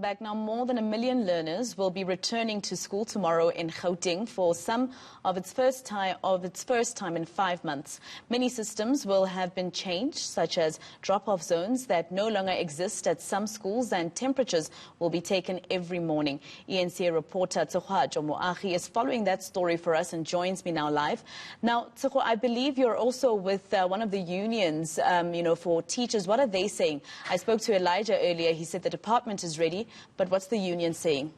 back. Now, more than 1 million learners will be returning to school tomorrow in Gauteng for some of its first time in 5 months. Many systems will have been changed, such as drop-off zones that no longer exist at some schools, and temperatures will be taken every morning. eNCA reporter TshegMoagi is following that story for us and joins me now live. Now, Tshego, I believe you're also with one of the unions, for teachers. What are they saying? I spoke to Elijah earlier. He said the department is ready, but what's the union saying?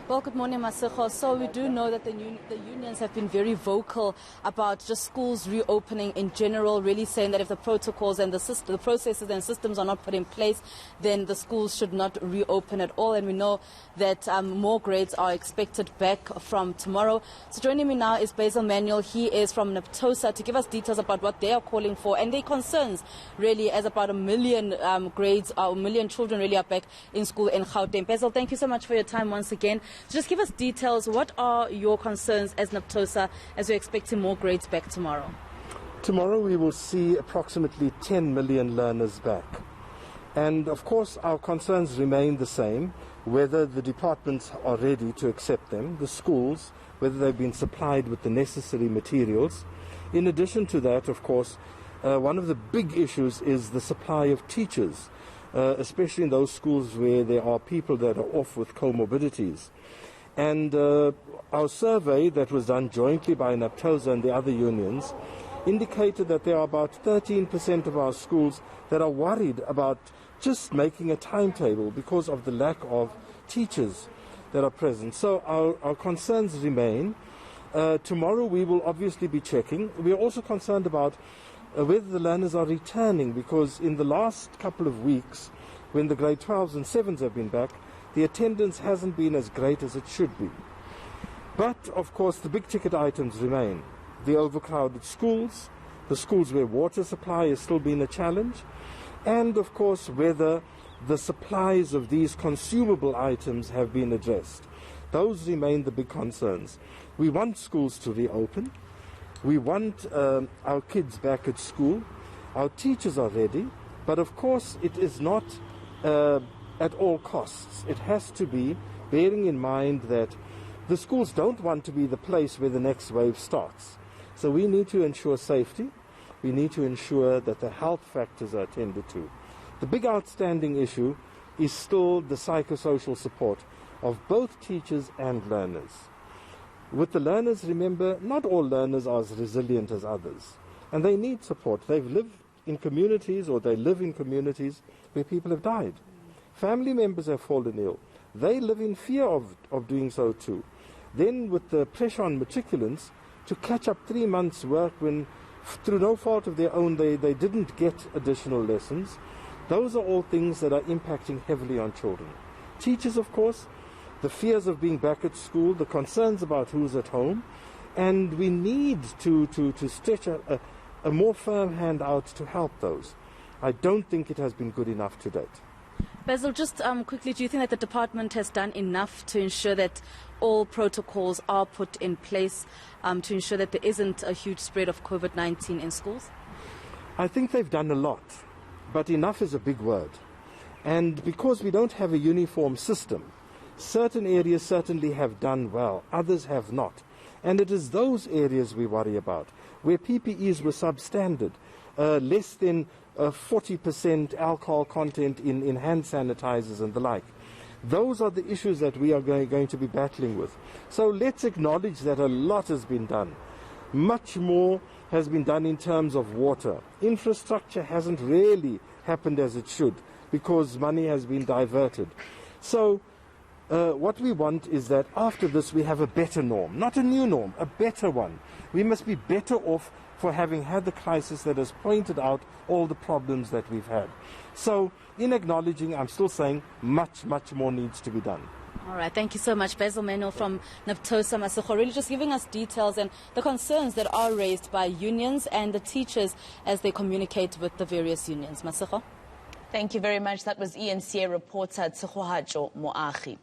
Well, good morning, Masego. So we do know that the unions have been very vocal about just schools reopening in general, really saying that if the protocols and the processes and systems are not put in place, then the schools should not reopen at all. And we know that more grades are expected back from tomorrow. So joining me now is Basil Manuel. He is from Naptosa to give us details about what they are calling for and their concerns, really, as about 1 million grades, 1 million children really are back in school in Gauteng. Basil, thank you so much for your time once again. So just give us details. What are your concerns as Naptosa as we're expecting more grades back tomorrow? Tomorrow we will see approximately 10 million learners back. And of course our concerns remain the same, whether the departments are ready to accept them, the schools, whether they've been supplied with the necessary materials. In addition to that, of course, one of the big issues is the supply of teachers, especially in those schools where there are people that are off with comorbidities. And our survey that was done jointly by Naptosa and the other unions indicated that there are about 13% of our schools that are worried about just making a timetable because of the lack of teachers that are present. So our concerns remain. Tomorrow we will obviously be checking. We are also concerned about whether the learners are returning, because in the last couple of weeks, when the grade 12s and 7s have been back, the attendance hasn't been as great as it should be. But, of course, the big ticket items remain. The overcrowded schools, the schools where water supply has still been a challenge, and, of course, whether the supplies of these consumable items have been addressed. Those remain the big concerns. We want schools to reopen. We want our kids back at school. Our teachers are ready. But, of course, it is not at all costs. It has to be bearing in mind that the schools don't want to be the place where the next wave starts. So we need to ensure safety. We need to ensure that the health factors are attended to. The big outstanding issue is still the psychosocial support of both teachers and learners. With the learners, remember, not all learners are as resilient as others, and they need support. They've lived in communities, or they live in communities where people have died. Family members have fallen ill. They live in fear of doing so too. Then with the pressure on matriculants to catch up 3 months' work when, through no fault of their own, they didn't get additional lessons, those are all things that are impacting heavily on children. Teachers, of course, the fears of being back at school, the concerns about who's at home, and we need to stretch a more firm hand out to help those. I don't think it has been good enough to date. Basil, just quickly, do you think that the department has done enough to ensure that all protocols are put in place to ensure that there isn't a huge spread of COVID-19 in schools? I think they've done a lot, but enough is a big word. And because we don't have a uniform system, certain areas certainly have done well, others have not. And it is those areas we worry about, where PPEs were substandard, less than 40% alcohol content in hand sanitizers and the like. Those are the issues that we are going to be battling with. So let's acknowledge that a lot has been done. Much more has been done in terms of water. Infrastructure hasn't really happened as it should because money has been diverted. So what we want is that after this we have a better norm, not a new norm, a better one. We must be better off for having had the crisis that has pointed out all the problems that we've had. So in acknowledging, I'm still saying much more needs to be done. All right, thank you so much, Basil Manuel from Naptosa. Masego, really just giving us details and the concerns that are raised by unions and the teachers as they communicate with the various unions. Masego? Thank you very much. That was eNCA reporter TshegMoagi.